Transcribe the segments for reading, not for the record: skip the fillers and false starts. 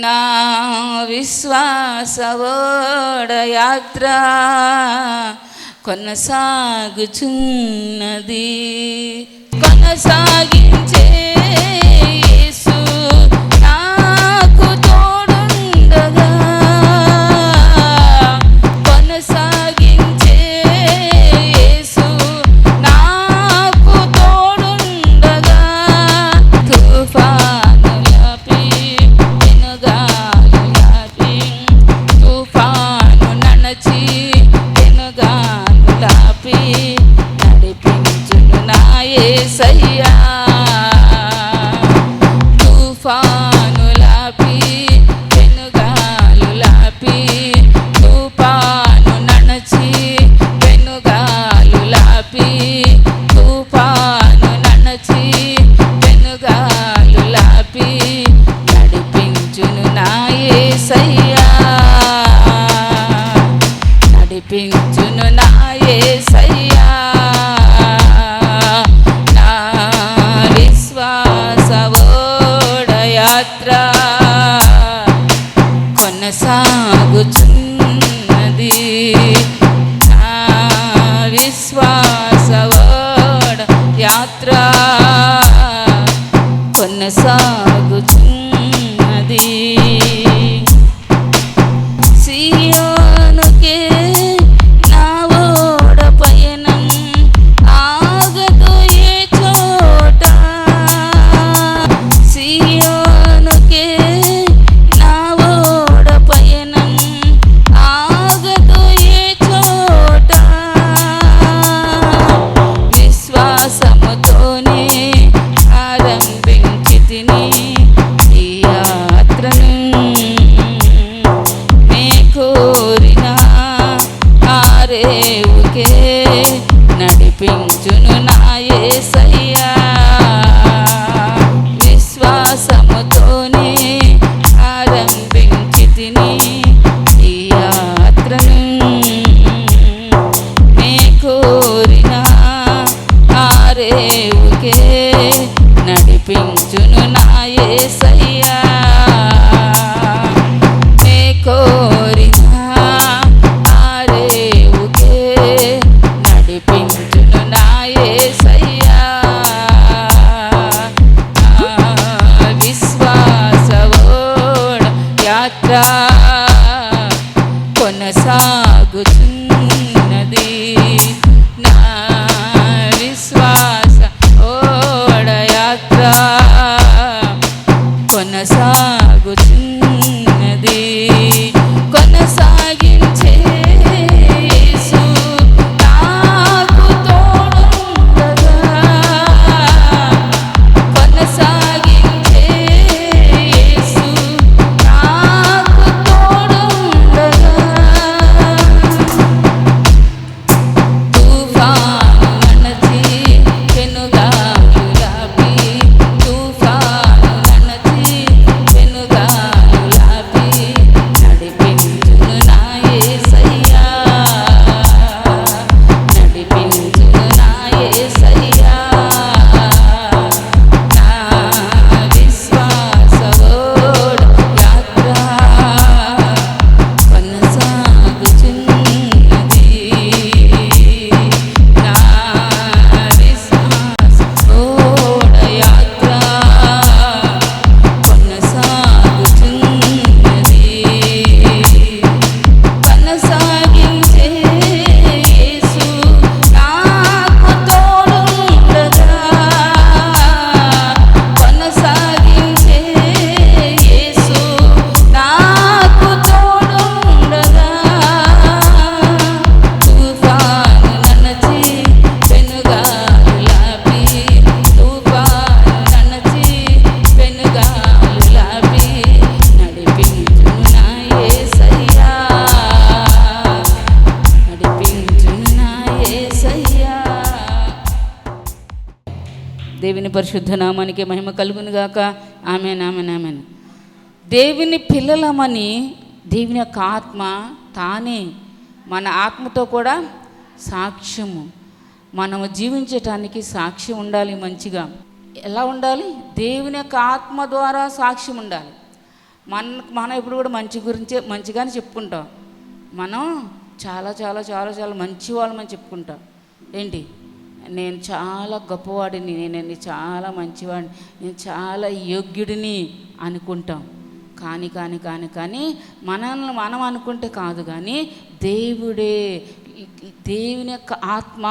నా విశ్వాస ఓడయాత్ర కొనసాగుచున్నది. కొనసాగించే యేసు నాకు తోడుండగా, కొనసాగించే యేసు నాకు తోడుండగా, తుఫానులపై పెనుగాలులపై తుఫాను నడచి పెనుగాలులపై నడిపించును నా యేసయ్యా. తుఫానులపై పెనుగాలులపై తుఫాను నడచి పెనుగాలులపై తుఫాను నడచి పెనుగాలులపై నడిపించును నా యేసయ్యా. నడిపించును నా యేసయ్యా. నా విశ్వాస ఓడయాత్ర కొనసాగుచున్నది. నా విశ్వాస ఓడయాత్ర కొనసాగుచున్నది. సియోనుకే నా ఓడ పయనం ఆగదు ఏ చోట. సియోనుకే నా ఓడ పయనం ఆగదు ఏ చోట. విశ్వాసముతోనే ఆరంభించితిని ఈ యాత్రను, నే కోరిన ఆరేవుకే నడిపించును నా యేసయ్యా. విశ్వాసముతోనే ఆరంభించితిని ఈ యాత్రను, నే కోరిన ఆరేవుకే నడిపించును నా యేసయ్యా. నే కోరిన ఆరేవుకే నడిపించును నా యేసయ్యా. విశ్వాస ఓడయాత్ర కొనసాగుచున్నది. నా విశ్వాస ఓడయాత్ర కొనసాగుచున్నది. కొనసాగించే యేసు నాకు తోడుండగా, కొనసాగించే యేసు నాకు తోడుండగా, తుఫాను నడచి పెనుగాలులపై తుఫాను నడచి పెనుగాలులపై నడిపించును నా యేసయ్యా. నడిపించును నా యేసయ్యా. నా విశ్వాస ఓడయాత్ర కొనసాగుచున్నది. నా విశ్వాస ఓడయాత్ర కొనసాగుచున్నది. కొనసాగించే యేసు నాకు తోడుండగా, కొనసాగించే యేసు నాకు తోడుండగా, తుఫాను నడచి పెనుగాలులపై తుఫాను నడచి పెనుగాలులపై నడిపించును నా యేసయ్యా. నడిపించును నా యేసయ్యా. దేవుని పరిశుద్ధ నామానికి మహిమ కలుగును గాక. ఆమేన్, ఆమేన్, ఆమేన్. దేవుని పిల్లలమని దేవుని యొక్క ఆత్మ తానే మన ఆత్మతో కూడా సాక్ష్యము. మనము జీవించటానికి సాక్ష్యం ఉండాలి. మంచిగా ఎలా ఉండాలి? దేవుని యొక్క ఆత్మ ద్వారా సాక్ష్యం ఉండాలి. మనం ఎప్పుడు కూడా మంచిగానే చెప్పుకుంటాం. మనం చాలా చాలా చాలా చాలా మంచి వాళ్ళమని చెప్పుకుంటాం. ఏంటి, నేను చాలా గొప్పవాడిని, నేను చాలా మంచివాడిని, నేను చాలా యోగ్యుడిని అనుకుంటాం. కానీ కానీ కానీ కానీ మనల్ని మనం అనుకుంటే కాదు, కానీ దేవుడే, దేవుని యొక్క ఆత్మ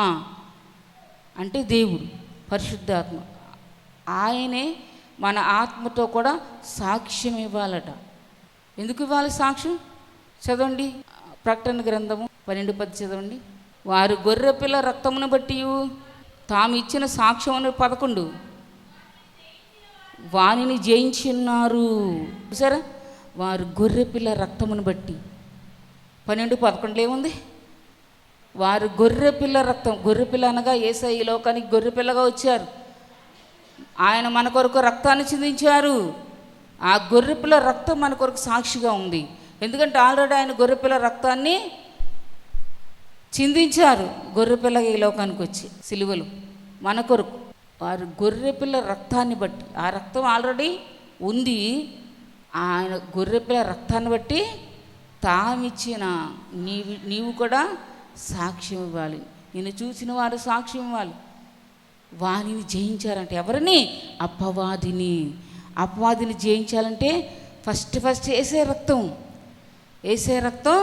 అంటే దేవుడు పరిశుద్ధాత్మ, ఆయనే మన ఆత్మతో కూడా సాక్ష్యం ఇవ్వాలట. ఎందుకు ఇవ్వాలి సాక్ష్యం? చదవండి, ప్రకటన గ్రంథము 12:10 చదవండి. వారు గొర్రెపిల్ల రక్తమును బట్టి తాము ఇచ్చిన సాక్ష్యమును 11 వానిని జయించున్నారు. చూసారా, వారు గొర్రెపిల్ల రక్తమును బట్టి. 12:11 ఏముంది? వారు గొర్రెపిల్ల రక్తం. గొర్రెపిల్ల అనగా యేసయ్య ఈ లోకానికి గొర్రెపిల్లగా వచ్చారు. ఆయన మన కొరకు రక్తాన్ని చిందించారు. ఆ గొర్రెపిల్ల రక్తం మన కొరకు సాక్షిగా ఉంది. ఎందుకంటే ఆల్రెడీ ఆయన గొర్రెపిల్ల రక్తాన్ని చిందించారు. గొర్రెపిల్లగా ఈ లోకానికి వచ్చి సిలువలు మన కొరకు. వారు గొర్రెపిల్ల రక్తాన్ని బట్టి, ఆ రక్తం ఆల్రెడీ ఉంది, ఆయన గొర్రెపిల్ల రక్తాన్ని బట్టి తామిచ్చిన నీవు కూడా సాక్ష్యం ఇవ్వాలి. నిన్ను చూసిన వారు సాక్ష్యం ఇవ్వాలి. వానిని జయించారంటే ఎవరిని? అపవాదిని. అపవాదిని జయించాలంటే ఫస్ట్ వేసే రక్తం, వేసే రక్తం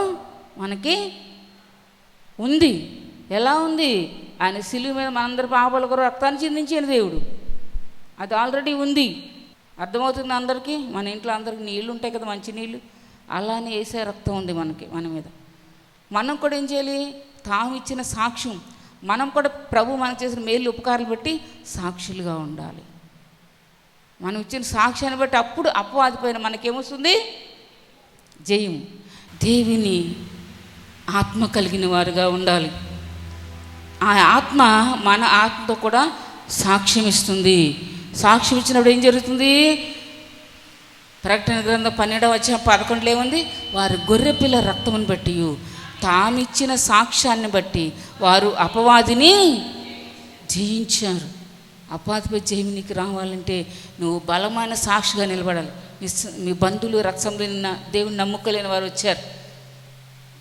మనకి ఉంది. ఎలా ఉంది? ఆయన సిలువ మీద మనందరి పాపాల కొరకు రక్తాన్ని చిందించిన దేవుడు, అది ఆల్రెడీ ఉంది. అర్థమవుతుంది అందరికీ? మన ఇంట్లో అందరికి నీళ్ళు ఉంటాయి కదా, మంచి నీళ్ళు, అలానే వేసే రక్తం ఉంది మనకి, మన మీద. మనం కూడా ఏం చేయాలి? తాము ఇచ్చిన సాక్ష్యం, మనం కూడా ప్రభు మనకు చేసిన మేలు ఉపకారాలు బట్టి సాక్షులుగా ఉండాలి. మనం ఇచ్చిన సాక్ష్యాన్ని బట్టి అప్పుడు అపవాదిపైన మనకేమొస్తుంది? జయం. దేవుని ఆత్మ కలిగిన వారుగా ఉండాలి. ఆ ఆత్మ మన ఆత్మతో కూడా సాక్ష్యం ఇస్తుంది. సాక్ష్యం ఇచ్చినప్పుడు ఏం జరుగుతుంది? ప్రకటన గ్రంథం 12:11 ఏముంది? వారు గొర్రెపిల్ల రక్తమును బట్టి తామిచ్చిన సాక్ష్యాన్ని బట్టి వారు అపవాదిని జయించారు. అపవాదిపై జయం నీకు రావాలంటే నువ్వు బలమైన సాక్షిగా నిలబడాలి. మీ బంధువులు రక్తంలో దేవుని నమ్ముకోలేని వారు వచ్చారు,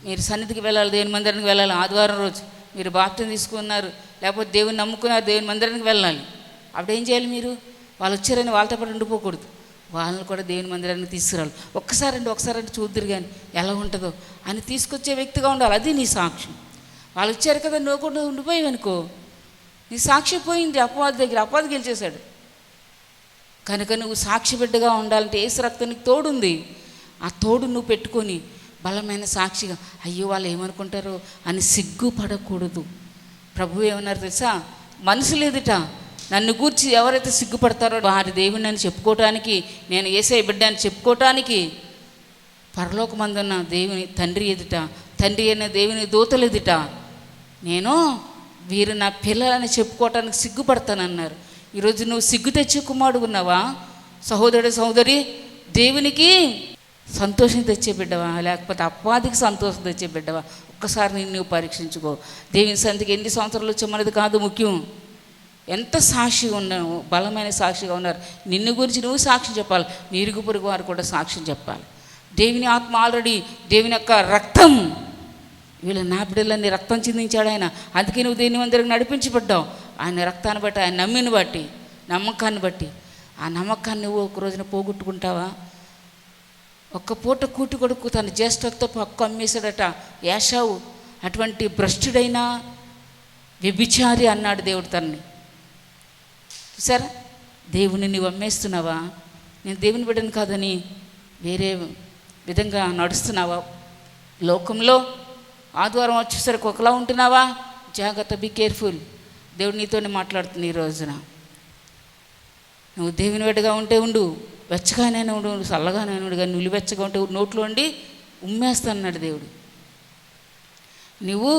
మీరు సన్నిధికి వెళ్ళాలి, దేవుని మందిరానికి వెళ్ళాలి. ఆదివారం రోజు మీరు బాప్తిసం తీసుకున్నారు, లేకపోతే దేవుని నమ్ముకున్నారు, దేవుని మందిరానికి వెళ్ళాలి. అప్పుడు ఏం చేయాలి? మీరు వాళ్ళు వచ్చారని వాళ్ళతో పాటు ఉండిపోకూడదు, వాళ్ళని కూడా దేవుని మందిరానికి తీసుకురావాలి. ఒకసారి చూద్దరు కానీ ఎలా ఉంటుందో అని తీసుకొచ్చే వ్యక్తిగా ఉండాలి. అది నీ సాక్ష్యం. వాళ్ళు వచ్చారు కదా, నువ్వు కూడా ఉండిపోయావు అనుకో, నీ సాక్షి పోయింది. అపవాది దగ్గర అపవాది గెలిచేశాడు. కనుక నువ్వు సాక్షి బిడ్డగా ఉండాలంటే యేసు రక్తానికి తోడుంది. ఆ తోడు నువ్వు పెట్టుకొని బలమైన సాక్షిగా, అయ్యో వాళ్ళు ఏమనుకుంటారో అని సిగ్గుపడకూడదు. ప్రభు ఏమన్నారు తెలుసా? మనసు ఎదుట నన్ను గూర్చి ఎవరైతే సిగ్గుపడతారో వారి దేవుని అని చెప్పుకోవటానికి, నేను యేసయ్య బిడ్డ అని చెప్పుకోవటానికి పరలోకమందున్న దేవుని తండ్రి ఎదుట, తండ్రి అయిన దేవుని దూతలు ఎదుట నేను వీరు నా పిల్లలని చెప్పుకోవటానికి సిగ్గుపడతానన్నారు. ఈరోజు నువ్వు సిగ్గు తెచ్చే కుమారుడు ఉన్నావా? సహోదరుడు సహోదరి, దేవునికి సంతోషం తెచ్చే బిడ్డవా, లేకపోతే అపవాదికి సంతోషం తెచ్చే బిడ్డవా? ఒక్కసారి నువ్వు పరీక్షించుకో. దేవుని సన్నిధికి ఎన్ని సంవత్సరాలు వచ్చామన్నది కాదు ముఖ్యం, ఎంత సాక్షిగా ఉన్నావు, బలమైన సాక్షిగా ఉన్నారు. నిన్ను గురించి నువ్వు సాక్ష్యం చెప్పాలి, నీ ఇరుగు పొరుగు వారు కూడా సాక్ష్యం చెప్పాలి. దేవుని ఆత్మ ఆల్రెడీ, దేవుని యొక్క రక్తం, వీళ్ళ నా బిడ్డలన్నీ రక్తం చిందించాడు ఆయన. అందుకే నువ్వు దేవుని మందిరం నడిపించబడ్డావు. ఆయన రక్తాన్ని బట్టి, ఆయన నమ్మిని బట్టి, నమ్మకాన్ని బట్టి. ఆ నమ్మకాన్ని నువ్వు ఒక రోజున పోగొట్టుకుంటావా? ఒక్క పూట కూటి కొడుకు తన జ్యేష్ఠతో పక్కు అమ్మేశాడట యాషావు. అటువంటి భ్రష్టుడైన వ్యభిచారి అన్నాడు దేవుడు తనని. చూసారా, దేవుని నువ్వు అమ్మేస్తున్నావా? నేను దేవుని బిడ్డను కాదని వేరే విధంగా నడుస్తున్నావా? లోకంలో ఆదివారం వచ్చేసరికి ఒకలా ఉంటున్నావా? జాగ్రత్త, బీ కేర్ఫుల్. దేవుడు నీతోనే మాట్లాడుతుంది ఈ రోజున. నువ్వు దేవుని బిడ్డగా ఉంటే ఉండు, వెచ్చగానే ఉండు, చల్లగానే ఉండు, కానీ నువ్వు వెచ్చగా ఉంటే నోట్లో ఉండి ఉమ్మేస్తానన్నాడు దేవుడు. నువ్వు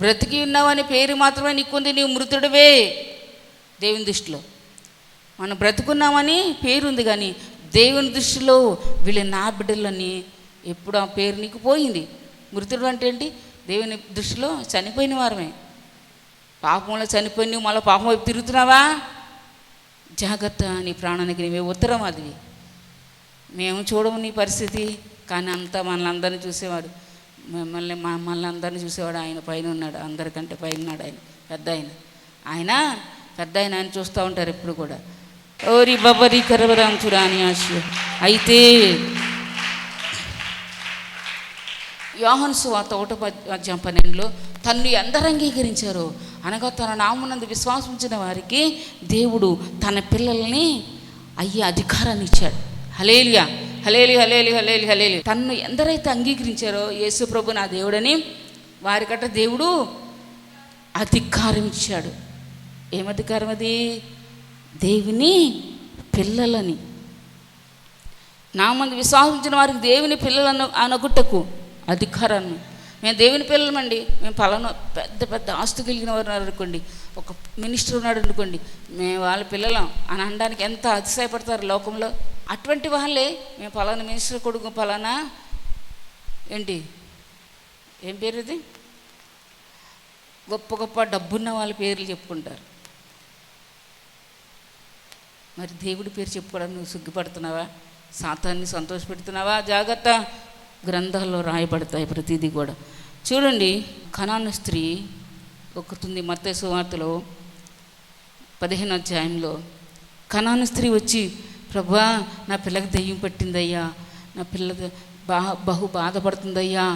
బ్రతికి ఉన్నావని పేరు మాత్రమే నీకుంది, నీవు మృతుడివే దేవుని దృష్టిలో. మనం బ్రతుకున్నామని పేరు ఉంది, కానీ దేవుని దృష్టిలో వీళ్ళు నా బిడ్డలని ఎప్పుడు ఆ పేరు నీకు పోయింది. మృతుడు అంటే ఏంటి? దేవుని దృష్టిలో చనిపోయిన వారమే. పాపంలో చనిపోయి నువ్వు మళ్ళీ పాపం వైపు తిరుగుతున్నావా? జాగ్రత్త, నీ ప్రాణానికి నీవే ఉత్తరం. అది మేము చూడము నీ పరిస్థితి, కానీ అంతా మనల్ని అందరినీ చూసేవాడు, మమ్మల్ని అందరినీ చూసేవాడు. ఆయన పైన ఉన్నాడు, అందరికంటే పైన ఉన్నాడు. ఆయన పెద్ద ఆయన చూస్తూ ఉంటారు ఎప్పుడు కూడా. ఓరి బబరి కరవరాంచురాని ఆశ. అయితే యోహాను సువార్త 1:12 తన్ను ఎందరు అంగీకరించారో అనగా తన నామమునందు విశ్వాసం ఉంచిన వారికి దేవుడు తన పిల్లల్ని అయ్యే అధికారాన్ని ఇచ్చాడు. హల్లెలూయా, హల్లెలూయా, హల్లెలూయా, హల్లెలూయా, హల్లెలూయా. తన్ను ఎందరైతే అంగీకరించారో యేసు ప్రభు నా దేవుడని వారికట దేవుడు అధికారం ఇచ్చాడు. ఏమధికారం అది? దేవుని పిల్లలని, నా మంది విశ్వాసించిన వారికి దేవుని పిల్లలను అనగుట్టకు అధికారాన్ని. మేము దేవుని పిల్లలమండి, మేము పలానా పెద్ద పెద్ద ఆస్తి కలిగిన వారు అనుకోండి, ఒక మినిస్టర్ ఉన్నాడు అనుకోండి, మేము వాళ్ళ పిల్లలం అని అనడానికి ఎంత అతిశయపడతారు లోకంలో. అటువంటి వాళ్ళే మేము పలానా మినిస్టర్ కొడుకు, పలానా ఏం పేరు ఇది, గొప్ప గొప్ప డబ్బున్న వాళ్ళ పేర్లు చెప్పుకుంటారు. మరి దేవుడి పేరు చెప్పుకోవడానికి నువ్వు సిగ్గుపడుతున్నావా? సాతాన్ని సంతోషపెడుతున్నావా? జాగ్రత్త, గ్రంథాల్లో రాయబడతాయి ప్రతిదీ కూడా. చూడండి, కనాను స్త్రీ ఒకతుంది మత్తయి సువార్తలో 15వ అధ్యాయంలో. కనాను స్త్రీ వచ్చి, ప్రభువా నా పిల్లకి దెయ్యం పట్టిందయ్యా, నా పిల్ల బహు బాధపడుతుందయ్యా,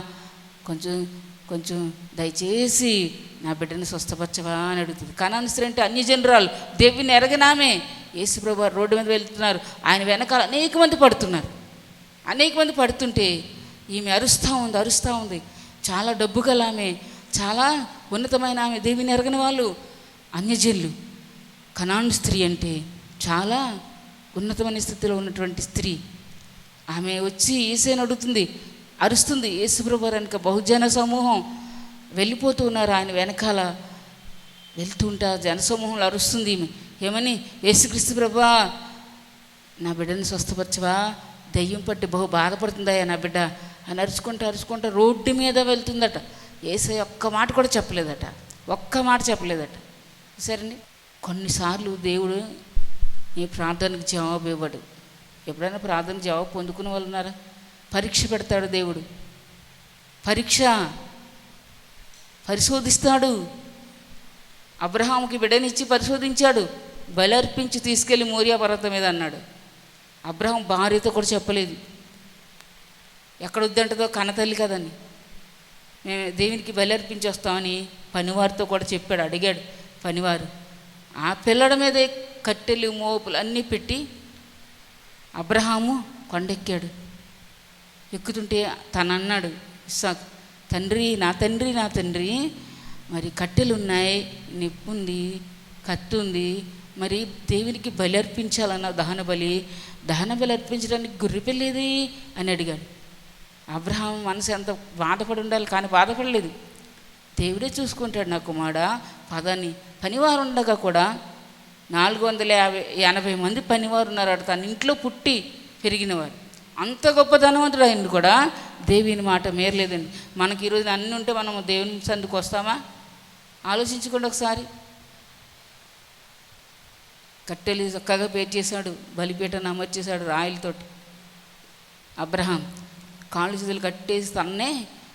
కొంచెం దయచేసి నా బిడ్డని స్వస్థపరచవా అని అడుగుతుంది. కనాను స్త్రీ అంటే అన్యజనురాలు, దేవుని ఎరగనామే. యేసు ప్రభు రోడ్డు మీద వెళ్తున్నారు, ఆయన వెనకాల అనేక మంది పడుతుంటే ఈమె అరుస్తూ ఉంది. చాలా డబ్బు గల ఆమె, చాలా ఉన్నతమైన ఆమె, దేవుని ఎరగని వాళ్ళు, అన్యజనులు. కనాను స్త్రీ అంటే చాలా ఉన్నతమైన స్థితిలో ఉన్నటువంటి స్త్రీ. ఆమె వచ్చి యేసుని అడుగుతుంది, అరుస్తుంది. యేసు ప్రభు వెనక బహుజన సమూహం వెళ్ళిపోతూ ఉన్నారు, ఆయన వెనకాల వెళ్తుంటా జనసమూహంలో అరుస్తుంది ఈమె. ఏమని? యేసుక్రీస్తు ప్రభువా నా బిడ్డని స్వస్థపరచవా, దెయ్యం పట్టి బహు బాధపడుతుందయ్యా నా బిడ్డ అని అరుచుకుంటూ రోడ్డు మీద వెళ్తుందట. యేసయ్య ఒక్క మాట కూడా చెప్పలేదట, సరేండి. కొన్నిసార్లు దేవుడు నీ ప్రార్థనకు జవాబు ఇవ్వడు. ఎప్పుడైనా ప్రార్థనకు జవాబు పొందుకునే వాళ్ళు ఉన్నారా? పరీక్ష పెడతాడు దేవుడు, పరిశోధిస్తాడు. అబ్రహాముకి బిడ్డనిచ్చి పరిశోధించాడు, బలర్పించి తీసుకెళ్ళి మోరియా పర్వతం మీద అన్నాడు. అబ్రహాం భార్యతో కూడా చెప్పలేదు, ఎక్కడ వద్దంటదో కన్నతల్లి కదని, మేము దేవునికి బలర్పించి వస్తామని పనివారితో కూడా చెప్పాడు, అడిగాడు పనివారు. ఆ పిల్లడ మీదే కట్టెలు మోపులు అన్నీ పెట్టి అబ్రహాము కొండెక్కాడు. ఎక్కుతుంటే తను అన్నాడు ఇస్సాకు, నా తండ్రి మరి కట్టెలు ఉన్నాయి, నిప్పు ఉంది, కత్తి ఉంది, మరి దేవునికి బలి అర్పించాలన్న దహన బలి అర్పించడానికి గొర్రెపిల్లేది అని అడిగాడు. అబ్రహాం మనసు ఎంత బాధపడి ఉండాలి, కానీ బాధపడలేదు. దేవుడే చూసుకుంటాడు నా కుమారుడా పదాన్ని. పనివారు ఉండగా కూడా 480 మంది పనివారు ఉన్నారు, తన ఇంట్లో పుట్టి పెరిగినవారు. అంత గొప్ప ధనవంతుడు ఆయన కూడా దేవుని మాట మేరలేదండి. మనకి ఈరోజు అన్నీ ఉంటే మనం దేవుని సందుకు వస్తామా? ఆలోచించుకోండి ఒకసారి. కట్టెలు చక్కగా పేర్చేశాడు, బలిపీటను అమర్చేశాడు రాయిలతోటి. అబ్రహాం కాళ్ళు చేతులు కట్టేసి తన్నే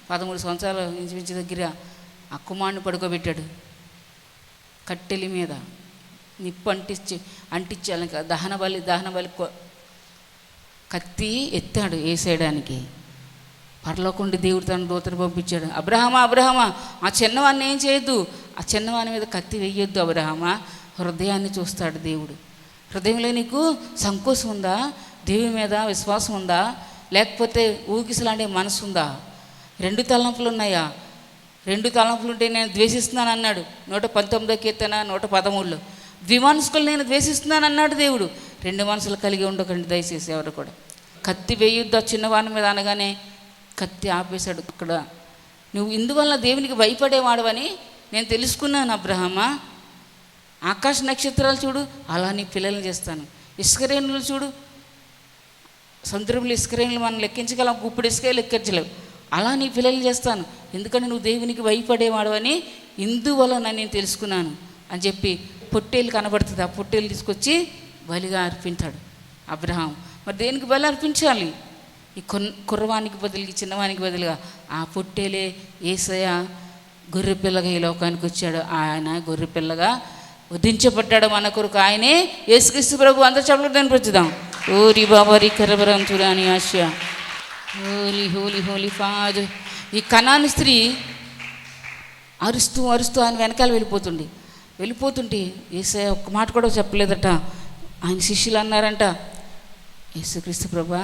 13 సంవత్సరాలు ఇంచుమించు దగ్గర ఆ కుమారుని పడుకోబెట్టాడు. కట్టెలి మీద నిప్పు అంటించాలి, దహన బలి కత్తి ఎత్తాడు వేసేయడానికి. పరలోకుండి దేవుడు తన దూతను పంపించాడు. అబ్రహామా ఆ చిన్నవాడిని ఏం చేయొద్దు, ఆ చిన్నవాని మీద కత్తి వేయొద్దు అబ్రహామా. హృదయాన్ని చూస్తాడు దేవుడు. హృదయంలో నీకు సంకోచం ఉందా? దేవుని మీద విశ్వాసం ఉందా? లేకపోతే ఊగిసలాంటి మనసు ఉందా? 2 తలంపులు ఉన్నాయా? 2 తలంపులు ఉంటే నేను ద్వేషిస్తున్నాను అన్నాడు 119వ కీర్తన 113లో. ద్విమనస్కులు నేను ద్వేషిస్తున్నాను అన్నాడు దేవుడు. 2 మనసులు కలిగి ఉండకండి దయచేసి ఎవరు కూడా. కత్తి వేయుద్దు ఆ చిన్నవాని మీద అనగానే కత్తి ఆపేశాడు. అక్కడ నువ్వు ఇందువల్ల దేవునికి భయపడేవాడవని నేను తెలుసుకున్నాను అబ్రహామా. ఆకాశ నక్షత్రాలు చూడు, అలా నీ పిల్లల్ని చేస్తాను. ఇసుకరేణులు చూడు, సముద్రంలో ఇసుకరేణులు మనం లెక్కించగలం, ఇప్పుడు ఇసుక లెక్కించలేవు. అలా నీ పిల్లల్ని చేస్తాను, ఎందుకంటే నువ్వు దేవునికి భయపడేవాడవని ఇందువల్ల నేను తెలుసుకున్నాను అని చెప్పి పొట్టేలు కనబడుతుంది. ఆ పొట్టేలు తీసుకొచ్చి బలిగా అర్పించాడు అబ్రహాం. మరి దేనికి బలి అర్పించాలి? ఈ కుర్రవానికి బదులుగా, చిన్నవానికి బదులుగా ఆ పొట్టేలే యేసయ్య గొర్రెపిల్లగా ఈ లోకానికి వచ్చాడు. ఆయన గొర్రెపిల్లగా వధించబడ్డాడు మన కొరకు. ఆయనే యేసుక్రీస్తు ప్రభు. అందరూ చెప్పలు కనిపించుదాం. ఓరి బాబరి కరబరం చూడాని ఆశ. హోలీ హోలీ హోలీ ఫాదర్. ఈ కనాను స్త్రీ అరుస్తూ అరుస్తూ ఆయన వెనకాల వెళ్ళిపోతుంటే యేసయ్య ఒక్క మాట కూడా చెప్పలేదట. ఆయన శిష్యులు అన్నారంట, యేసుక్రీస్తు ప్రభా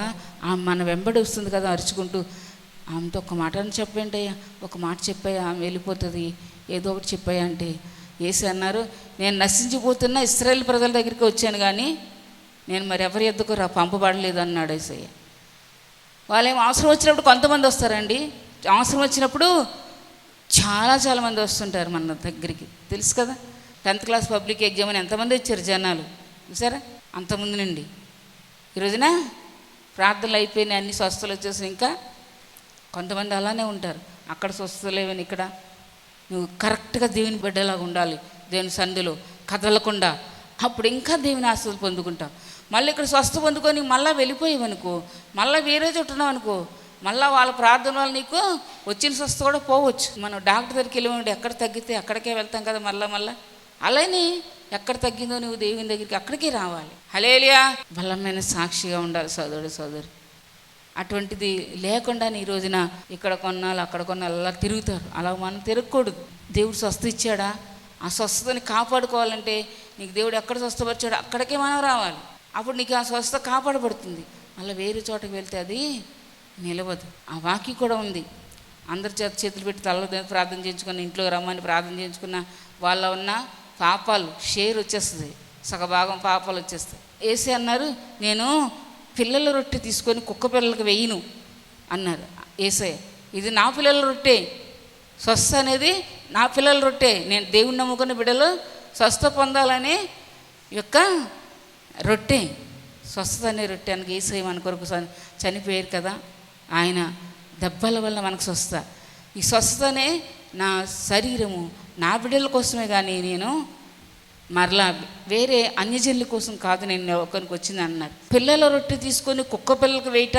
ఆమె మన వెంబడి వస్తుంది కదా అరుచుకుంటూ, ఆమెతో ఒక మాట అని చెప్పండి, ఒక మాట చెప్పాయా ఆమె వెళ్ళిపోతుంది, ఏదో ఒకటి చెప్పాయా అంటే యేసు అన్నారు, నేను నశించిపోతున్న ఇశ్రాయేలు ప్రజల దగ్గరికి వచ్చాను కానీ నేను మరి ఎవరి ఎద్దకు పంపబడలేదు అన్నాడు యేసయ్య. వాళ్ళేమో అవసరం వచ్చినప్పుడు కొంతమంది వస్తారండి. అవసరం వచ్చినప్పుడు చాలా మంది వస్తుంటారు మన దగ్గరికి, తెలుసు కదా. 10th క్లాస్ పబ్లిక్ ఎగ్జామ్ అని ఎంతమంది వచ్చారు జనాలు చూసారా? అంతమంది నుండి ఈ రోజున ప్రార్థనలు అయిపోయినాయి, అన్ని స్వస్థలు వచ్చేసి ఇంకా కొంతమంది అలానే ఉంటారు. అక్కడ స్వస్థలేవని ఇక్కడ నువ్వు కరెక్ట్గా దేవుని బిడ్డలాగా ఉండాలి, దేవుని సందులో కదలకుండా, అప్పుడు ఇంకా దేవుని ఆశలు పొందుకుంటావు. మళ్ళీ ఇక్కడ స్వస్థ పొందుకొని మళ్ళీ వెళ్ళిపోయావనుకో, మళ్ళీ వేరే చోట ఉన్నావు అనుకో, మళ్ళీ వాళ్ళ ప్రార్థన వల్ల నీకు వచ్చిన స్వస్థ కూడా పోవచ్చు. మనం డాక్టర్ దగ్గరికి వెళ్ళి ఎక్కడ తగ్గితే అక్కడికే వెళ్తాం కదా, మళ్ళీ అలానే ఎక్కడ తగ్గిందో నువ్వు దేవుని దగ్గరికి అక్కడికే రావాలి. హల్లెలూయా. బలమైన సాక్షిగా ఉండాలి సోదరి. అటువంటిది లేకుండా ఈ రోజున ఇక్కడ కొన్నాళ్ళు అక్కడ కొన్నాళ్ళు అలా తిరుగుతారు. అలా మనం తిరగకూడదు. దేవుడు స్వస్థ ఇచ్చాడా, ఆ స్వస్థతని కాపాడుకోవాలంటే నీకు దేవుడు ఎక్కడ స్వస్థపరిచాడో అక్కడికే మనం రావాలి. అప్పుడు నీకు ఆ స్వస్థ కాపాడబడుతుంది. మళ్ళీ వేరే చోటకి వెళ్తే అది నిలవదు. ఆ వాక్యం కూడా ఉంది, అందరి చేతులు పెట్టి తలలో ప్రార్థన చేయించుకున్న, ఇంట్లో రమ్మని ప్రార్థన చేయించుకున్న వాళ్ళ ఉన్న పాపాలు షేర్ వచ్చేస్తుంది, సగభాగం పాపాలు వచ్చేస్తాయి. యేసే అన్నారు, నేను పిల్లల రొట్టె తీసుకొని కుక్క పిల్లలకు వేయను అన్నారు యేసయ్య. ఇది నా పిల్లల రొట్టె, స్వస్థ అనేది నా పిల్లల రొట్టె. నేను దేవుని నమ్ముకున్న బిడ్డలు స్వస్థ పొందాలనే యొక్క రొట్టె, స్వస్థత అనే రొట్టె అనగా యేసయ్య మన కొరకు చనిపోయారు కదా, ఆయన దెబ్బల వల్ల మనకు స్వస్థ. ఈ స్వస్థతనే నా శరీరము నా బిడ్డల కోసమే కానీ నేను మరలా వేరే అన్యజనుల కోసం కాదు నేను ఒకరికి వచ్చింది అన్నారు. పిల్లల రొట్టె తీసుకొని కుక్క పిల్లలకు వేయట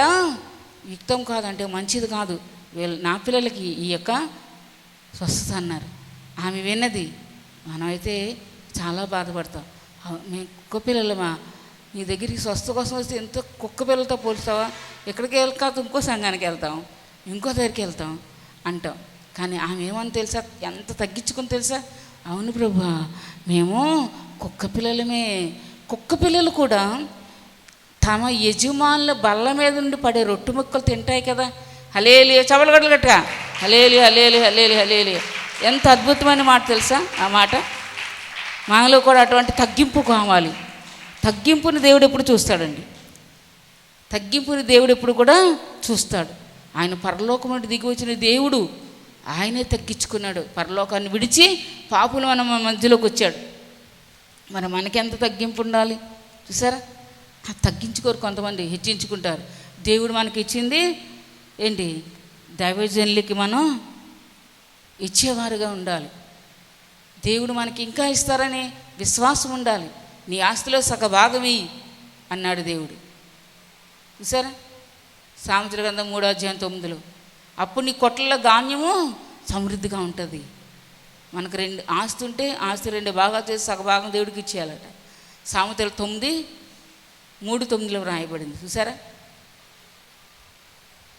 యుక్తం కాదంటే మంచిది కాదు, నా పిల్లలకి ఈ యొక్క స్వస్థత అన్నారు. ఆమె విన్నది. మనమైతే చాలా బాధపడతాం. మేము కుక్క పిల్లలమా, నీ దగ్గరికి స్వస్థ కోసం వస్తే ఎంత కుక్క పిల్లలతో పోలుస్తావా, ఎక్కడికి వెళ్ళక ఇంకో సంఘానికి వెళ్తాం, ఇంకో దగ్గరికి వెళ్తాం అంటాం. కానీ ఆమె ఏమని తెలుసా, ఎంత తగ్గించుకుని తెలుసా, అవును ప్రభువా మేము కుక్క పిల్లలమే. కుక్క పిల్లలు కూడా తమ యజమానుల బల్ల మీద నుండి పడే రొట్టె ముక్కలు తింటాయి కదా. హల్లెలూయా. చవలగడ్డలు గట్టిగా హల్లెలూయా హల్లెలూయా హల్లెలూయా హల్లెలూయా. ఎంత అద్భుతమైన మాట తెలుసా ఆ మాట. మనలో కూడా అటువంటి తగ్గింపు కావాలి. తగ్గింపుని దేవుడు ఎప్పుడు చూస్తాడండి, తగ్గింపుని దేవుడు ఎప్పుడు కూడా చూస్తాడు. ఆయన పరలోకం నుండి దిగి వచ్చిన దేవుడు ఆయనే తగ్గించుకున్నాడు, పరలోకాన్ని విడిచి పాపులు మన మధ్యలోకి వచ్చాడు. మరి మనకెంత తగ్గింపు ఉండాలి చూసారా. తగ్గించుకోరు, కొంతమంది హెచ్చించుకుంటారు. దేవుడు మనకి ఇచ్చింది ఏంటి, దైవజనులకి మనం ఇచ్చేవారుగా ఉండాలి. దేవుడు మనకి ఇంకా ఇస్తారని విశ్వాసం ఉండాలి. నీ ఆస్తిలో సగభాగం ఇయ్యి అన్నాడు దేవుడు చూసారా. సామెతల గ్రంథం 3:9 అప్పుడు నీ కొట్లలో ధాన్యము సమృద్ధిగా ఉంటుంది. మనకు 2 ఆస్తి ఉంటే ఆస్తి 2 భాగాలు చేసి సగభాగం దేవుడికి ఇచ్చేయాలట. సామెతలు 9:3-9 రాయబడింది చూసారా.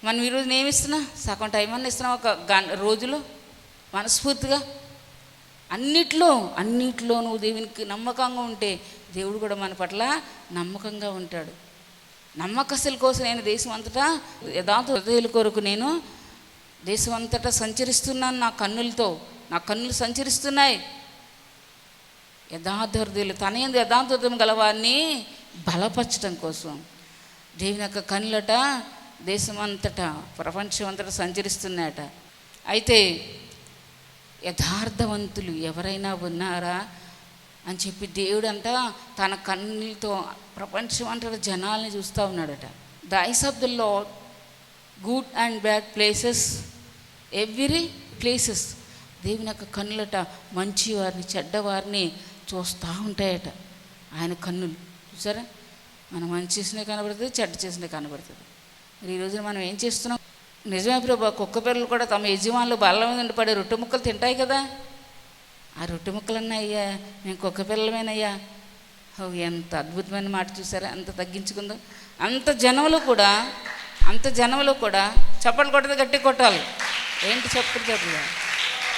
మనం ఈరోజు ఏమిస్తున్నా, సగం టైం అన్న ఇస్తున్నాం ఒక రోజులో మనస్ఫూర్తిగా. అన్నిట్లో నువ్వు దేవునికి నమ్మకంగా ఉంటే దేవుడు కూడా మన పట్ల నమ్మకంగా ఉంటాడు. నమ్మకస్తుల కోసం నేను దేశం అంతటా యథార్థ హృదయుల కొరకు నేను దేశం అంతటా సంచరిస్తున్నాను. నా కన్నులు సంచరిస్తున్నాయి. యథార్థ హృదయులు తన యందు యథార్థ హృదయం గలవారిని బలపరచడం కోసం దేవుని యొక్క కన్నులట దేశం అంతటా ప్రపంచం అంతటా సంచరిస్తున్నాయట. అయితే యథార్థవంతులు ఎవరైనా ఉన్నారా అని చెప్పి దేవుడు అంట తన కన్నులతో ప్రపంచం అంతటా జనాల్ని చూస్తూ ఉన్నాడట. The eyes of the lord good and bad places every places. దేవుని యొక్క కన్నులట మంచి వారిని చెడ్డవారిని చూస్తూ ఉంటాయట ఆయన కన్నులు చూసారా. మనం మంచి చేసినా కనబడుతుంది, చెడ్డ చేసినా కనబడుతుంది. మరి ఈ రోజున మనం ఏం చేస్తున్నాం? నిజమే ప్రభు, కుక్క పిల్లలు కూడా తమ యజమానులు బల్ల మీద పడే రొట్టె ముక్కలు తింటాయి కదా. ఆ రొట్టె ముక్కలన్నా అయ్యా మేము కుక్క పిల్లలమేనయ్యా. ఎంత అద్భుతమైన మాట చూసారా, అంత తగ్గించుకుందో. అంత జనంలో కూడా చప్పట్లు కొట్టదు, గట్టి కొట్టాలి. ఏంటి చప్పట్లు చెప్పు,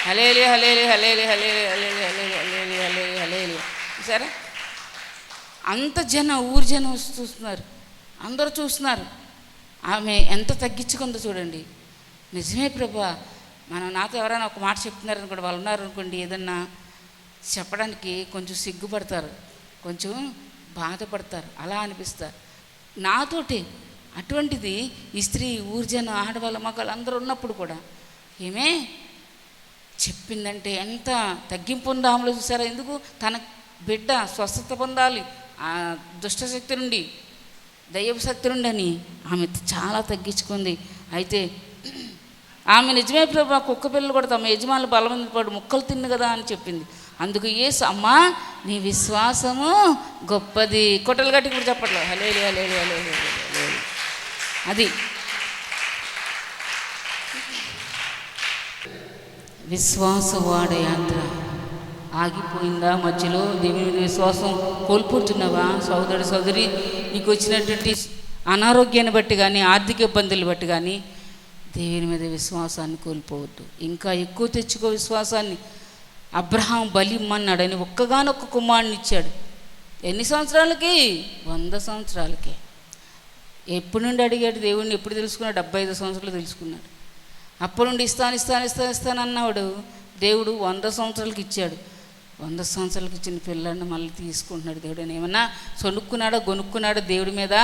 హలేలి హలేలి హలేలి హలేలి హలేలి హలేలి హలేలి హలేలి హలేలి. సరే, అంత ఊరి జనం చూస్తున్నారు, అందరూ చూస్తున్నారు. ఆమె ఎంత తగ్గించుకుందో చూడండి. నిజమే ప్రభా, మనం నాతో ఎవరైనా ఒక మాట చెప్తున్నారనుకోండి, వాళ్ళు ఉన్నారనుకోండి, ఏదన్నా చెప్పడానికి కొంచెం సిగ్గుపడతారు, కొంచెం బాధపడతారు, అలా అనిపిస్తారు నాతోటి. అటువంటిది ఈ స్త్రీ, ఊరి జనం, ఆడవాళ్ళ మగవాళ్ళు అందరూ ఉన్నప్పుడు కూడా ఏమే చెప్పిందంటే ఎంత తగ్గింపు ఉందో ఆమెలో. చూసారా? ఎందుకు? తన బిడ్డ స్వస్థత పొందాలి ఆ దుష్టశక్తి నుండి, దయ్యపు శక్తి నుండి అని ఆమె చాలా తగ్గించుకుంది. అయితే ఆమె నిజమే ప్రభు, కుక్క పిల్లలు కూడా తమ యజమానులు బలమంది పడు ముక్కలు తిన్ను కదా అని చెప్పింది. అందుకు యేసు, అమ్మా నీ విశ్వాసము గొప్పది. కొట్టలు గట్టి కూడా చెప్పట్లేదు, హలేలి హలేలి హలేలి హలేలి. అది విశ్వాసవాడ యాత్ర ఆగిపోయిందా? మధ్యలో దేవుని మీద విశ్వాసం కోల్పోతున్నావా? సోదరి, నీకు వచ్చినటువంటి అనారోగ్యాన్ని బట్టి కానీ, ఆర్థిక ఇబ్బందులు బట్టి కానీ దేవుని మీద విశ్వాసాన్ని కోల్పోవద్దు. ఇంకా ఎక్కువ తెచ్చుకో విశ్వాసాన్ని. అబ్రహాం బలి ఇమ్మన్నాడని ఒక్కగానొక్క కుమారుని ఇచ్చాడు. ఎన్ని సంవత్సరాలకి? 100 సంవత్సరాలకి. ఎప్పటి నుండి అడిగాడు దేవుడిని? ఎప్పుడు తెలుసుకున్నాడు? 75 సంవత్సరాలు తెలుసుకున్నాడు. అప్పటి నుండి ఇస్తాను అన్నాడు. దేవుడు 100 సంవత్సరాలకి ఇచ్చాడు. 100 సంవత్సరాలకి ఇచ్చిన పిల్లల్ని మళ్ళీ తీసుకుంటున్నాడు దేవుడు. అని ఏమన్నా సొనుక్కున్నాడా, గొనుక్కున్నాడా దేవుడి మీద?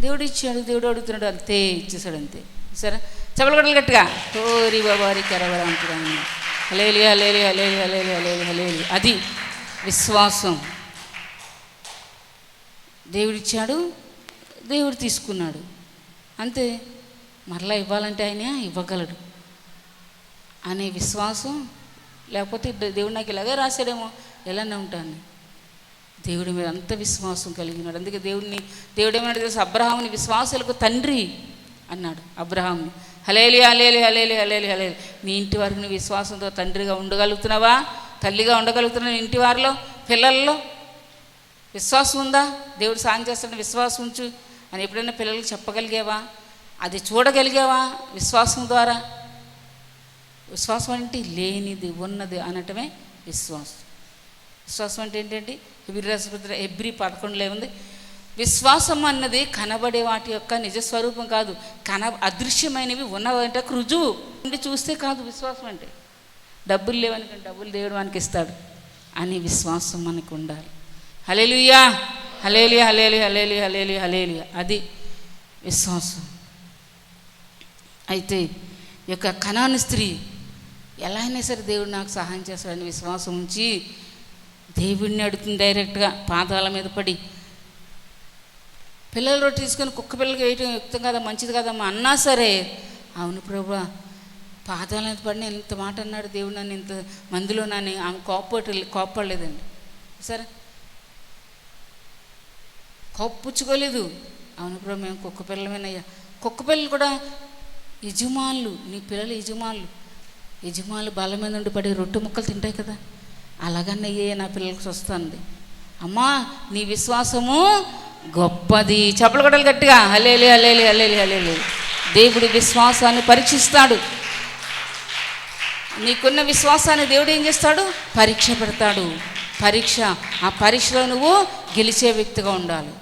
దేవుడు ఇచ్చాడు, దేవుడు అడుగుతున్నాడు, అంతే ఇచ్చేసాడు, అంతే. సరే, చెప్పలగొట్టలు గట్టిగా తోరి బాబారి కరవరాంతురాని హలేలి హలేలి హలేలి హలేలి హలేలి హలేలి. అది విశ్వాసం. దేవుడిచ్చాడు, దేవుడు తీసుకున్నాడు, అంతే. మరలా ఇవ్వాలంటే ఆయన ఇవ్వగలడు అనే విశ్వాసం. లేకపోతే దేవుడు నాకు ఇలాగే రాశాడేమో, ఎలానే ఉంటాను. దేవుడి మీద అంత విశ్వాసం కలిగినాడు. అందుకే దేవుడు ఏమన్నాడు తెలుసు? అబ్రహాముని విశ్వాసులకు తండ్రి అన్నాడు. అబ్రహాముని హలేలి హలేలి హలేలి హలేలి హలేలి. నీ ఇంటి వారికి నువ్వు విశ్వాసంతో తండ్రిగా ఉండగలుగుతున్నావా? తల్లిగా ఉండగలుగుతున్నావు? నీ ఇంటి వారిలో, పిల్లల్లో విశ్వాసం ఉందా? దేవుడు సాయం చేస్తాడని విశ్వాసం ఉంచు అని ఎప్పుడైనా పిల్లలకు చెప్పగలిగావా? అది చూడగలిగావా? విశ్వాసం ద్వారా. విశ్వాసం అంటే లేనిది ఉన్నది అనటమే విశ్వాసం. విశ్వాసం అంటే ఏంటంటే హెబ్రీ 11 ఉంది, విశ్వాసం అన్నది కనబడే వాటి యొక్క నిజస్వరూపం కాదు, అదృశ్యమైనవి ఉన్నవంటే రుజువు ఉండి చూస్తే కాదు విశ్వాసం అంటే. డబ్బులు లేవనుకంటే డబ్బులు దేవుడు మనకి ఇస్తాడు అని విశ్వాసం మనకు ఉండాలి. హల్లెలూయా హల్లెలూయా హల్లెలూయా హల్లెలూయా హల్లెలూయా హల్లెలూయా. అది విశ్వాసం. అయితే ఈ యొక్క కనాను స్త్రీ ఎలా అయినా సరే దేవుడు నాకు సహాయం చేస్తాడని విశ్వాసం ఉంచి దేవుడిని అడుగుతుంది. డైరెక్ట్గా పాదాల మీద పడి, పిల్లల రొట్టె తీసుకొని కుక్క పిల్లలకి వేయటం యుక్తం కదా, మంచిది కదమ్మా అన్నా సరే, అవును ప్రభువా పాదాల మీద పడిన ఇంత మాట అన్నాడు దేవుడు నన్ను, ఇంత మందిలో నన్ను. ఆమె కోప్పడలేదండి. సరే, కోప్పుచ్చుకోలేదు. అవును ప్రభు మేము కుక్క పిల్లమేనయ్యా. కుక్క పిల్లలు కూడా యజమానులు, నీ పిల్లలు యజమానులు బల మీద నుండి పడే రొట్టె ముక్కలు తింటాయి కదా, అలాగన్నయ్యే నా పిల్లలకు వస్తుంది. అమ్మా నీ విశ్వాసము గొప్పది. చప్పలు కొట్టాలి గట్టిగా, హలేలి హలేలి హలేలి హలేలి. దేవుడి విశ్వాసాన్ని పరీక్షిస్తాడు. నీకున్న విశ్వాసాన్ని దేవుడు ఏం చేస్తాడు? పరీక్ష పెడతాడు. ఆ పరీక్షలో నువ్వు గెలిచే వ్యక్తిగా ఉండాలి.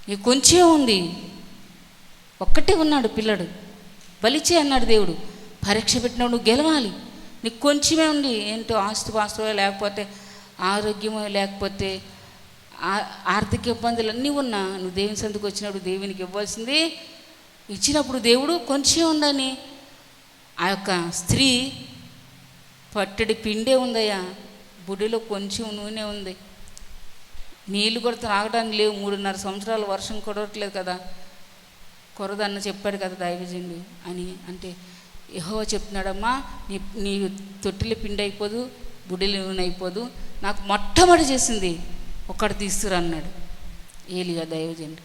నీకు కొంచెం ఉంది, ఒక్కటే ఉన్నాడు పిల్లడు, బలిచే అన్నాడు దేవుడు. పరీక్ష పెట్టినప్పుడు నువ్వు గెలవాలి. నీకు కొంచెమే ఉంది, ఏంటో ఆస్తిపాస్తో లేకపోతే ఆరోగ్యమో లేకపోతే ఆర్థిక ఇబ్బందులు అన్నీ ఉన్నా, నువ్వు దేవుని సందుకు వచ్చినప్పుడు దేవునికి ఇవ్వాల్సింది ఇచ్చినప్పుడు దేవుడు కొంచెం ఉందని. ఆ యొక్క స్త్రీ పట్టడి పిండే ఉందయ్యా, బుడిలో కొంచెం నూనె ఉంది, నీళ్ళు కూడా తాగడానికి లేవు, 3.5 సంవత్సరాలు వర్షం కొడవట్లేదు కదా, కొరదన్న చెప్పాడు కదా దైవజనుడు అని. అంటే యెహోవా చెప్తున్నాడమ్మా, నీ తొట్టిలో పిండి అయిపోదు, బుడిలో నూనె అయిపోదు, నాకు మొట్టమొదటి చేసింది ఒక్కటి తీసుకురా అన్నాడు. ఏలియా దైవజనుడు.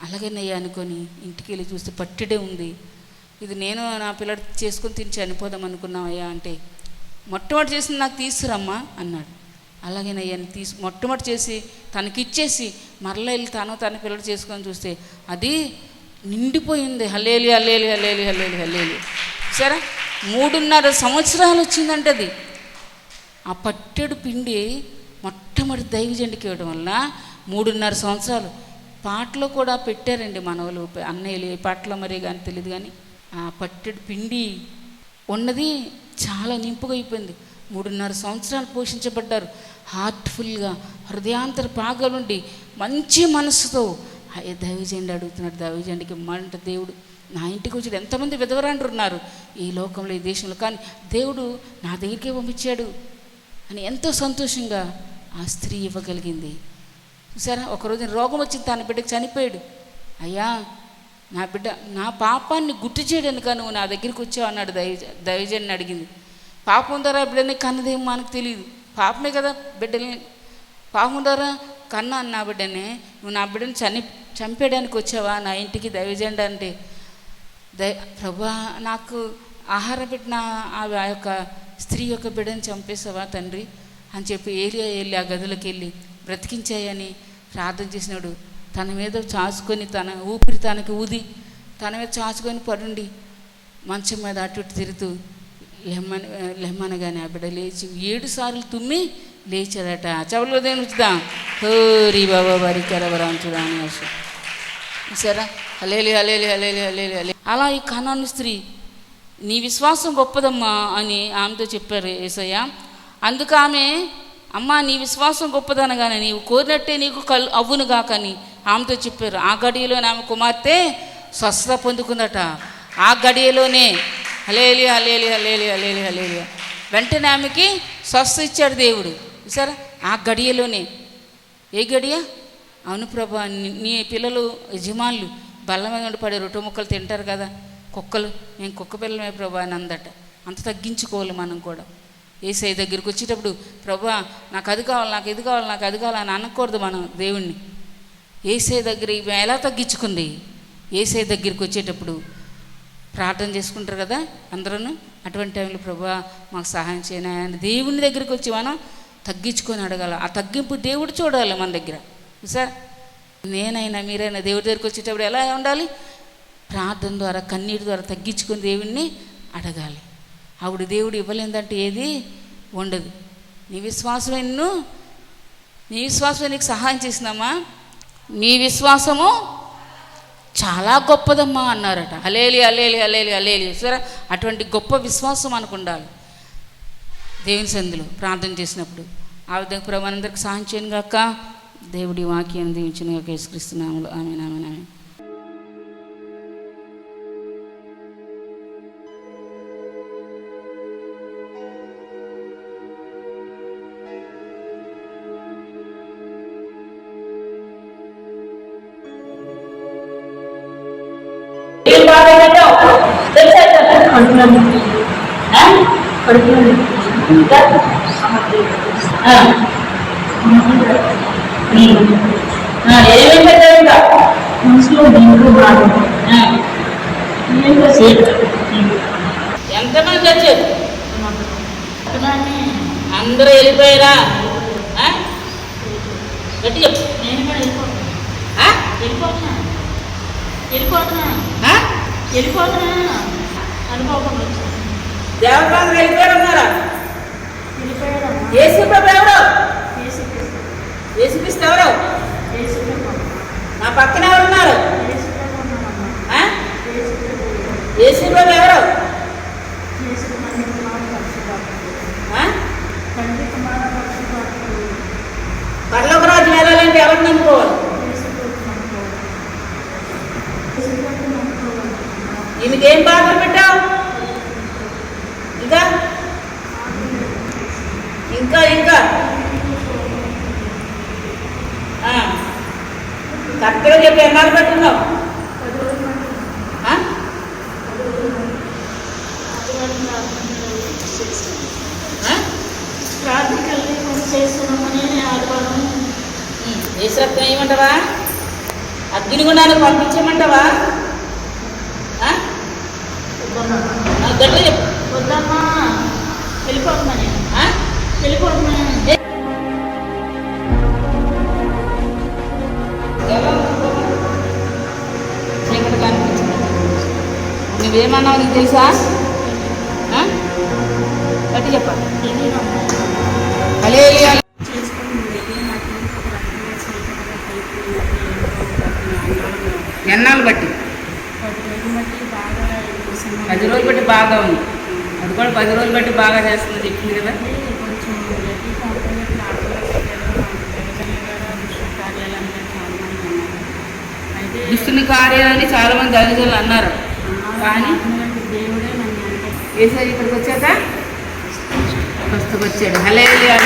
అలాగేనయ్యా అనుకొని ఇంటికి వెళ్ళి చూస్తే పట్టిడే ఉంది. ఇది నేను నా పిల్లడు చేసుకొని తిని చనిపోదాం అనుకున్నామయ్యా అంటే, మొట్టమొదటి చేసింది నాకు తీసుకురమ్మా అన్నాడు. అలాగేనయ్యా మొట్టమొదటి చేసి తనకిచ్చేసి మరలా వెళ్ళి తన పిల్లడు చేసుకొని చూస్తే అది నిండిపోయింది. హల్లేలి హల్లేలి హల్లేలి హల్లేలి హల్లేలి. సరే 3.5 సంవత్సరాలు వచ్చిందంటే అది. ఆ పట్టెడు పిండి మొట్టమొదటి దైవజనుడికి ఇవ్వడం వల్ల 3.5 సంవత్సరాలు. పాటలో కూడా పెట్టారండి మనవలు, అన్నయ్యలు ఏ పాటలో మరీ కానీ తెలియదు, కానీ ఆ పట్టెడు పిండి ఉన్నది చాలా నింపుగా అయిపోయింది. 3.5 సంవత్సరాలు పోషించబడ్డారు. హార్ట్ఫుల్గా, హృదయాంతర పాగాలుండి మంచి మనసుతో. దైవజనుడు అడుగుతున్నాడు, దైవజనుడికి మంట దేవుడు నా ఇంటికి వచ్చాడు. ఎంతమంది విధవరాండ్రు ఉన్నారు ఈ లోకంలో, ఈ దేశంలో, కానీ దేవుడు నా దగ్గరికే పంపించాడు అని ఎంతో సంతోషంగా ఆ స్త్రీ ఇవ్వగలిగింది. సరే ఒకరోజు రోగం వచ్చింది, తన బిడ్డకి చనిపోయాడు. అయ్యా నా బిడ్డ నా పాపాన్ని గుర్తు చేయడానికి నువ్వు నా దగ్గరికి వచ్చావు అన్నాడు. దైవజన్ని అడిగింది. పాపం ద్వారా బిడ్డని కన్నదేమో మనకు తెలియదు, పాపమే కదా బిడ్డల్ని. పాపం ద్వారా కన్నా నా బిడ్డని, నువ్వు నా బిడ్డని చంపేయడానికి వచ్చావా నా ఇంటికి దైవజనుడు అంటే, ప్రభా నాకు ఆహారం పెట్టిన ఆ యొక్క స్త్రీ యొక్క బిడ్డని చంపేసావా తండ్రి అని చెప్పి ఏలియా వెళ్ళి ఆ గదిలోకి వెళ్ళి బ్రతికించాయని ప్రార్థన చేసినాడు. తన మీద చాచుకొని, తన ఊపిరి తనకి ఊది తన మీద చాచుకొని పడుండి మంచం మీద అటు ఇటు తిరుగుతూ లెమ్మనగానే ఆ బిడ్డ లేచి 7 సార్లు తుమ్మి లేచాడట. చెవులో దేనిచుదాం హోరీ బాబా వారి కరవరాం చూడాలని సరే. హలేలి హలేలి హలేలి హలేలి హలే. అలా ఈ కనాను స్త్రీ, నీ విశ్వాసం గొప్పదమ్మా అని ఆమెతో చెప్పారు యేసయ్య. అందుకు ఆమె, అమ్మా నీ విశ్వాసం గొప్పదనగానే నీవు కోరినట్టే నీకు అవ్వును గాకని ఆమెతో చెప్పారు. ఆ గడియలోనే ఆమె కుమార్తె స్వస్థత పొందుకుందట. ఆ గడియలోనే హలేలి హలేలి హలేలి హలేలి హలేలి వెంటనే ఆమెకి స్వస్థ ఇచ్చాడు దేవుడు. సరే ఆ గడియలోనే. ఏ గడియ? అవును ప్రభా, నీ పిల్లలు యజమానులు బల్ల మీద పడే రొట్టె ముక్కలు తింటారు కదా కుక్కలు, మేము కుక్క పిల్లలమే ప్రభా అని అందట. అంత తగ్గించుకోవాలి మనం కూడా. యేసయ్య దగ్గరికి వచ్చేటప్పుడు ప్రభా నాకు అది కావాలి, నాకు ఇది కావాలి, నాకు అది కావాలి అని అనకూడదు మనం దేవుణ్ణి. యేసయ్య దగ్గర ఇవి ఎలా తగ్గించుకుంది? యేసయ్య దగ్గరికి వచ్చేటప్పుడు ప్రార్థన చేసుకుంటారు కదా అందరూ. అటువంటి టైంలో ప్రభా మాకు సహాయం చేయనా అని దేవుని దగ్గరికి వచ్చి మనం తగ్గించుకొని అడగాల. ఆ తగ్గింపు దేవుడు చూడాలి మన దగ్గర. సార్ నేనైనా మీరైనా దేవుడి దగ్గరికి వచ్చేటప్పుడు ఎలా ఉండాలి? ప్రార్థన ద్వారా, కన్నీటి ద్వారా తగ్గించుకొని దేవుణ్ణి అడగాలి. అప్పుడు దేవుడు ఇవ్వలేదంటే ఏది ఉండదు. నీ విశ్వాసమే నీకు సహాయం చేసినామా, నీ విశ్వాసము చాలా గొప్పదమ్మా అన్నారట. హలేలి హలేలి హలేలి హలేలి. సరే అటువంటి గొప్ప విశ్వాసం మనకు ఉండాలి దేవుని సందులో ప్రార్థన చేసినప్పుడు. ఆ విధంగా ప్రభు మనందరికి సహాయం చేయను గాక. దేవుడి వాక్యాన్ని దీవించిన గాక. యేసుక్రీస్తు నామములో ఆమేన్ ఆమేన్ ఆమేన్. ఎంతమంది వచ్చారు? అందరూ వెళ్ళిపోయారా? గట్టి చెప్పు. నేను కూడా వెళ్ళిపోతున్నా అనుకోకుండా దేవతాలు వెళ్ళిపోయారన్నారా? యేసుప్రభు ఎవరు? యేసుక్రీస్తు ఎవరు? నా పక్కన ఎవరున్నారు? యేసుప్రభు ఎవరు? పరలోక రాజ్యం వెళ్ళాలంటే ఎవరు నమ్ముకోవాలి? ఈయనకేం బాధలు పెట్టావు? ఇంకా ఇంకా కరెక్ట్గా చెప్పి ఎన్నాళ్ళు పెట్టున్నావు? యేసు రక్తం ఏమంటావా? అగ్నిగుండానికి పంపించమంటావా? గట్టిగా చెప్పు. వద్దమ్మా, వెళ్ళిపోతున్నా నేను, వెళ్ళిపోతున్నా. చీకటి కనిపించింది. నువ్వేమన్నావు నీకు తెలుసా? గట్టి చెప్పాలి. హల్లెలూయా. ఎన్నాళ్ళు బట్టి? 10 రోజులు బట్టి బాగా ఉంది. అది కూడా 10 రోజులు బట్టి బాగా చేస్తుంది చెప్పింది కదా. దుష్టుని కార్యాలని చాలా మంది దైవజనులు అన్నారు. కానీ యేసయ్య ఇక్కడికి వచ్చాక ఫస్ట్కి వచ్చాడు. హల్లెలూయా.